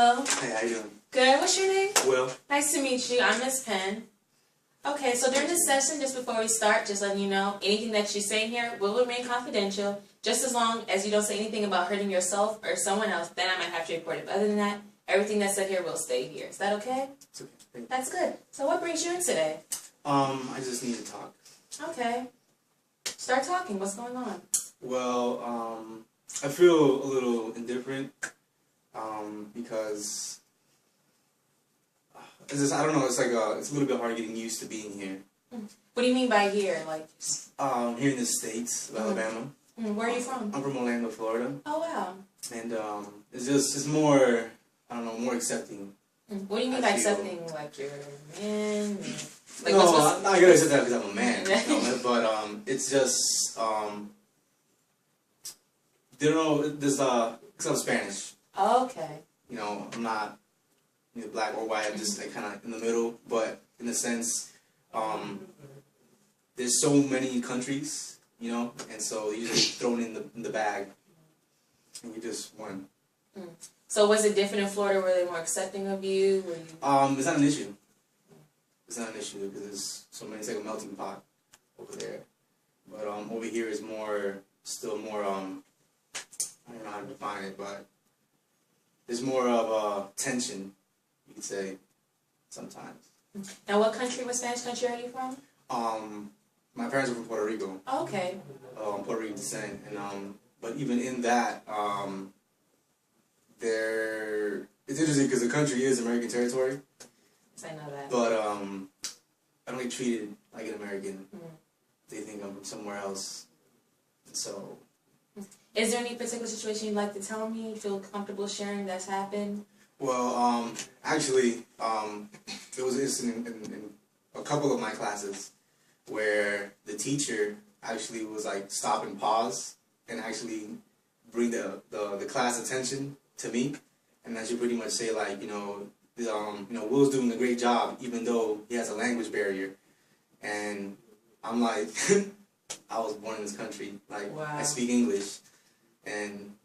Hello. Hey, how you doing? Good. What's your name? Will. Nice to meet you. I'm Miss Penn. Okay, so during this session, just before we start, just letting you know, anything that you say here will remain confidential, just as long as you don't say anything about hurting yourself or someone else, then I might have to report it. But other than that, everything that's said here will stay here. Is that okay? It's okay. Thank you. That's good. So what brings you in today? I just need to talk. Okay. Start talking. What's going on? Well, I feel a little indifferent, because it's just, I don't know, it's like it's a little bit hard getting used to being here. What do you mean by here? Like, Here in the States of Alabama. Where are you from? I'm from Orlando, Florida. Oh, wow. And it's more, I don't know, more accepting. What do you mean by accepting? Like, you're a man? Like, no, I'm not gonna accept that because I'm a man. No, but it's just there's because I'm Spanish. Oh, okay. You know, I'm not either black or white. I'm just like kind of in the middle. But in a sense, there's so many countries, you know, and so you're just thrown in the bag, and you just one. So was it different in Florida? Were they more accepting of you? Were you... It's not an issue. It's not an issue because there's so many. It's like a melting pot over there. But over here is still more. I don't know how to define it, but there's more of tension, you could say, sometimes. Now, what country, what Spanish country are you from? My parents are from Puerto Rico. Oh, okay. Puerto Rican descent, and but even in that, it's interesting because the country is American territory. Yes, I know that. But I don't get treated like an American. They think I'm from somewhere else, so. Is there any particular situation you'd like to tell me? You feel comfortable sharing that's happened? Well, actually, it was interesting in a couple of my classes where the teacher actually was like stop and pause and actually bring the class attention to me, and then she pretty much say like, Will's doing a great job even though he has a language barrier, and I'm like, I was born in this country, like, wow. I speak English, and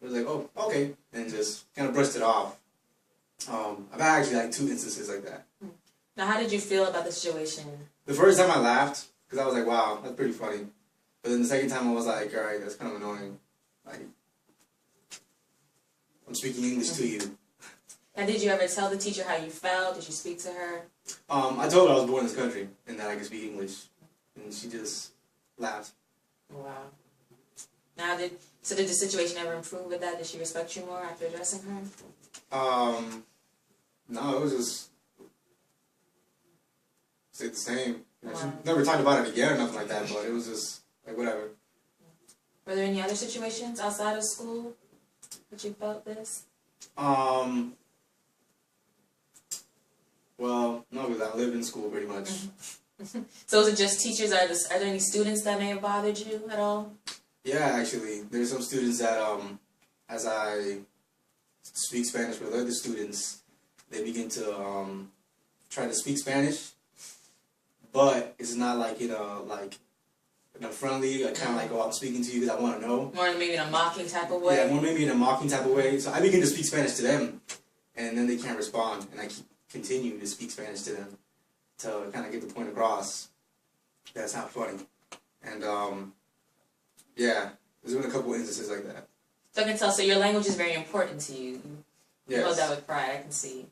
it was like, oh, okay, and just kind of brushed it off. I've had actually like 2 instances like that. Now, how did you feel about the situation? The first time I laughed, because I was like, wow, that's pretty funny. But then the second time I was like, all right, that's kind of annoying. Like, I'm speaking English to you. Now, did you ever tell the teacher how you felt? Did you speak to her? I told her I was born in this country and that I could speak English, and she just laughed. Wow. Now, did the situation ever improve with that? Did she respect you more after addressing her? No, it was just stayed the same. Wow. She never talked about it again or nothing like that, but it was just like whatever. Were there any other situations outside of school that you felt this? Well, no, because I lived in school pretty much. So is it just teachers? Are there any students that may have bothered you at all? Yeah, actually, there's some students that as I speak Spanish with other students, they begin to try to speak Spanish, but it's not like in a friendly, kind of like, oh, I'm speaking to you because I want to know. More maybe in a mocking type of way. Yeah, more maybe in a mocking type of way. So I begin to speak Spanish to them, and then they can't respond, and I continue to speak Spanish to them to kind of get the point across. That's not funny, and yeah, there's been a couple instances like that. So I can tell. So your language is very important to you. You Yes. hold that with pride. I can see.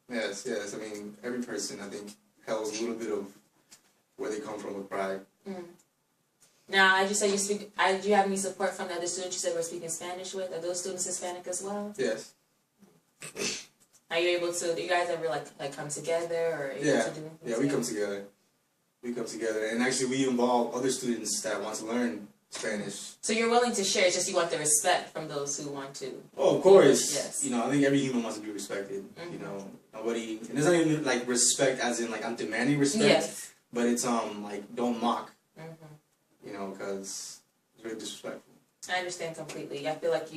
Yes, yes. I mean, every person, I think, holds a little bit of where they come from with pride. Now, as you said, do you have any support from the other students you said were speaking Spanish with? Are those students Hispanic as well? Yes. Are you able to? Do you guys ever like come together or able to do yeah, we come together. We come together, and actually, we involve other students that want to learn Spanish. So you're willing to share, it's just you want the respect from those who want to. Oh, of course. Yes. I think every human wants to be respected. Nobody, and it's not even like respect as in like I'm demanding respect. Yes. But it's like don't mock. Because it's very disrespectful. I understand completely. I feel like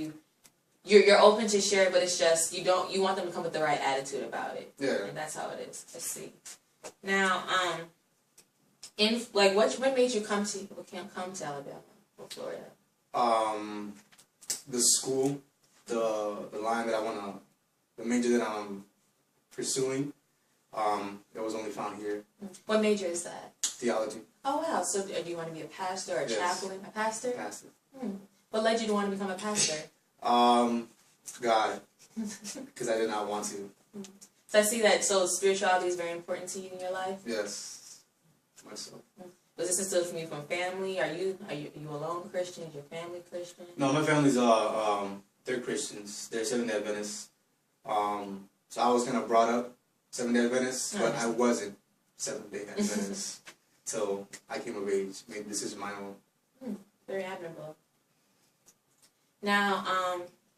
you're open to share, but it's just you want them to come with the right attitude about it. Yeah. And that's how it is. Let's see. Now, what made you come to Alabama or Florida? The school, the line that I want to the major that I'm pursuing, it was only found here. What major is that? Theology. Oh wow! So do you want to be a pastor or a chaplain? A pastor? Pastor. What led you to want to become a pastor? God, because I did not want to. So I see that. So spirituality is very important to you in your life. Yes, much so. Was this instilled from you from family? Are you alone Christian? Is your family Christian? No, my family's they're Christians. They're Seventh-day Adventists. So I was kind of brought up Seventh-day Adventist, but I wasn't Seventh-day Adventist till I came of age, made the decision my own. Very admirable. Now,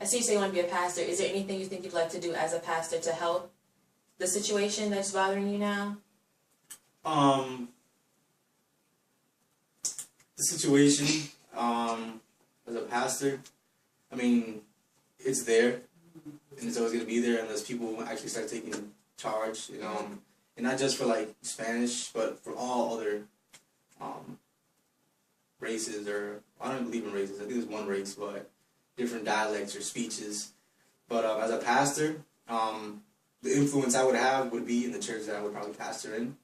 I see you say you want to be a pastor. Is there anything you think you'd like to do as a pastor to help the situation that's bothering you now? The situation, as a pastor, I mean, it's there, and it's always going to be there unless people actually start taking charge, you know, and not just for, like, Spanish, but for all other races, or, I don't believe in races, I think there's one race, but different dialects or speeches. But as a pastor, the influence I would have would be in the church that I would probably pastor in,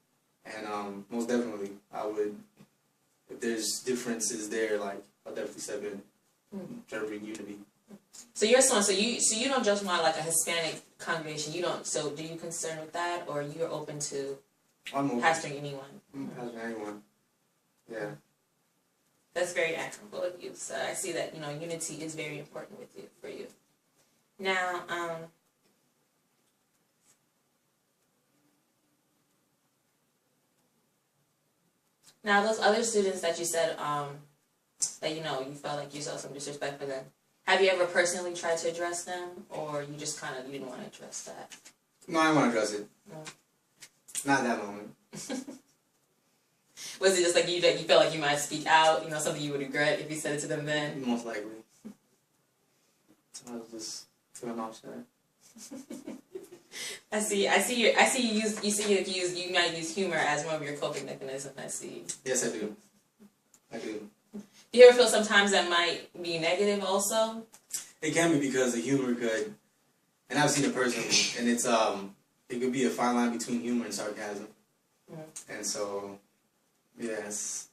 and most definitely, I would, if there's differences there, like, I'll definitely step in, try to bring unity. So you're someone, so you don't just want like a Hispanic congregation. You don't. So do you concern with that, or you're open to pastoring anyone? I'm pastoring anyone. Yeah. That's very admirable of you. So I see that unity is very important with you for you. Now, those other students that you said that you felt like you saw some disrespect for them. Have you ever personally tried to address them, or you just you didn't want to address that? No, I want to address it. Not at that moment. Was it just like you felt like you might speak out, something you would regret if you said it to them then? Most likely. I was just feeling off shy. I see you might use humor as one of your coping mechanisms. I see. Yes, I do. I do. Do you ever feel sometimes that might be negative also? It can be, because the humor could, and I've seen it personally, and it's it could be a fine line between humor and sarcasm. And so, yes,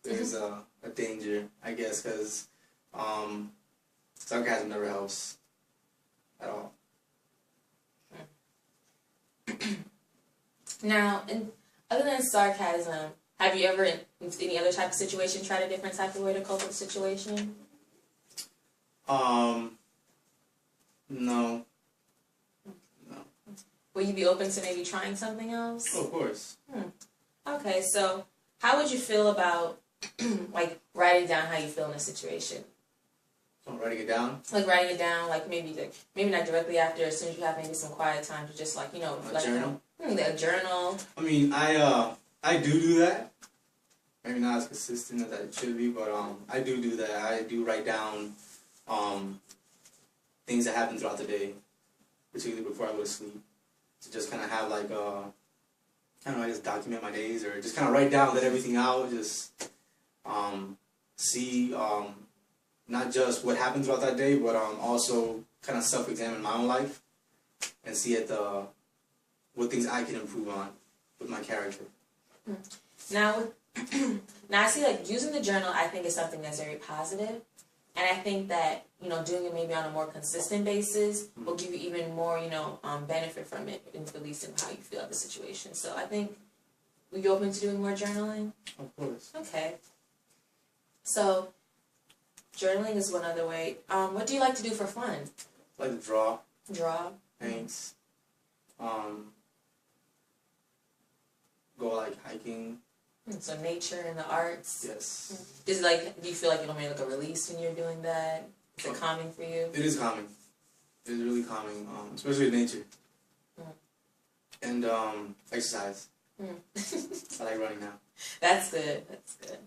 there's a danger, I guess, because sarcasm never helps at all. Now, other than sarcasm, have you ever, in any other type of situation, tried a different type of way to cope with the situation? No. Will you be open to maybe trying something else? Oh, of course. Okay, so how would you feel about, like, writing down how you feel in a situation? So writing it down? Like, writing it down, like, maybe not directly after, as soon as you have maybe some quiet time to just, like, A journal? A journal. I mean, I do that. Maybe not as consistent as I should be, but I do that. I do write down things that happen throughout the day, particularly before I go to sleep, to just kind of have like I don't know, I just document my days, or just kind of write down, let everything out, just see not just what happened throughout that day, but also kind of self-examine my own life and see what things I can improve on with my character. Now, I see, like, using the journal, I think, is something that's very positive. And I think that, doing it maybe on a more consistent basis will give you even more, benefit from it, at least in how you feel about the situation. So I think, were you open to doing more journaling? Of course. Okay. So, journaling is one other way. What do you like to do for fun? I like to draw. Draw? Paints. Go like hiking. So nature and the arts. Yes. Is it like, do you feel like it'll make like a release when you're doing that? Is it calming for you? It is calming. It is really calming, especially with nature. And exercise. I like running now. That's good. That's good.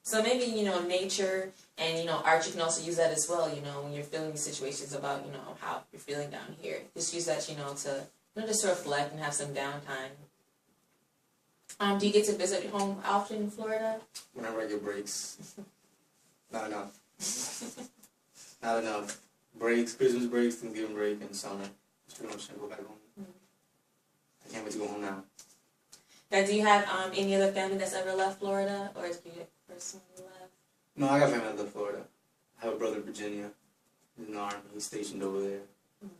So maybe, nature and, art, you can also use that as well, when you're feeling these situations about, how you're feeling down here. Just use that, to, just to reflect and have some downtime. Do you get to visit home often in Florida? Whenever I get breaks. Not enough. Not enough. Breaks, Christmas breaks, Thanksgiving break, and summer. Just pretty much gonna go back home. I can't wait to go home now. Now, do you have any other family that's ever left Florida, or is you the first one you left? No, I got family that left Florida. I have a brother in Virginia. He's in the Army. He's stationed over there.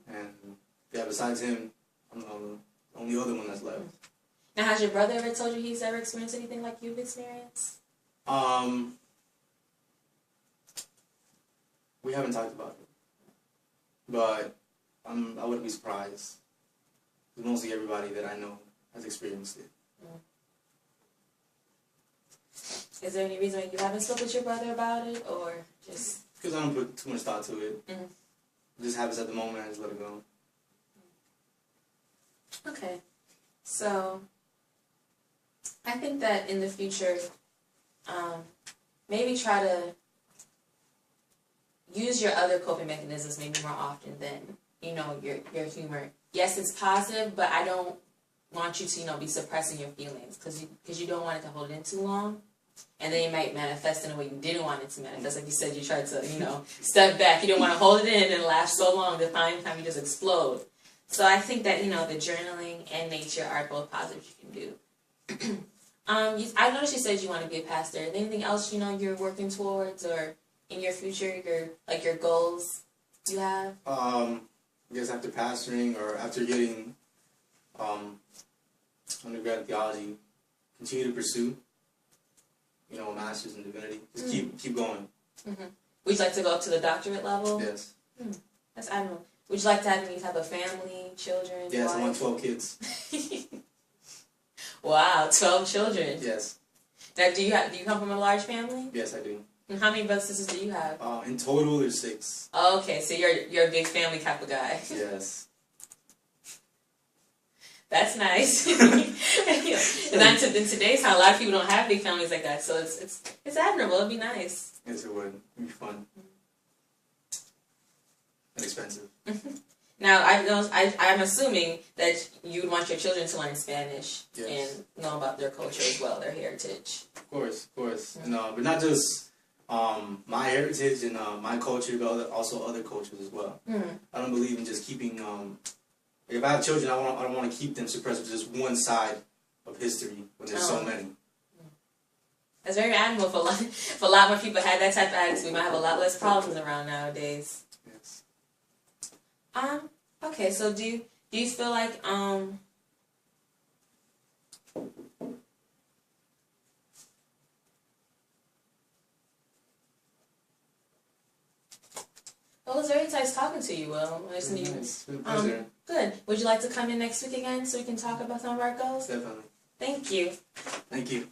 And yeah, besides him, I'm the only other one that's left. Now, has your brother ever told you he's ever experienced anything like you've experienced? We haven't talked about it, but I wouldn't be surprised. Because mostly everybody that I know has experienced it. Is there any reason why you haven't spoken with your brother about it, or just... Because I don't put too much thought to it. It just happens at the moment, I just let it go. Okay. So, I think that in the future, maybe try to use your other coping mechanisms maybe more often than, you know, your humor. Yes, it's positive, but I don't want you to, you know, be suppressing your feelings because you don't want it to hold it in too long. And then it might manifest in a way you didn't want it to manifest. Like you said, you tried to, you know, step back. You didn't want to hold it in and laugh so long that finally time you just explode. So I think that, you know, the journaling and nature are both positives you can do. I noticed you said you want to be a pastor. Is there anything else, you know, you're working towards or in your future, your goals you have? I guess after pastoring or after getting undergrad theology, continue to pursue, you know, a master's in divinity. Just keep going. Would you like to go up to the doctorate level? Yes. That's admirable. Would you like to have any type of family, children? Yes, wife? I want 12 kids. Wow, 12 children. Yes. Now, do you come from a large family? Yes, I do. And how many brothers and sisters do you have? In total, there's 6. Oh, okay, so you're a big family type of guy. Yes. That's nice. And in today's time, a lot of people don't have big families like that, so it's admirable. It'd be nice. Yes, it would. It'd be fun. And expensive. Now, I'm assuming that you would want your children to learn Spanish and know about their culture as well, their heritage. Of course. And, but not just my heritage and my culture, but also other cultures as well. I don't believe in just keeping... if I have children, I don't want to keep them suppressed with just one side of history when there's so many. That's very admirable. If a lot more people had that type of attitude, we might have a lot less problems around nowadays. Yes. Okay, so do you feel like well, it's very nice talking to you, Will. Nice. It's been a pleasure. Good. Would you like to come in next week again so we can talk about some of our goals? Definitely. Thank you. Thank you.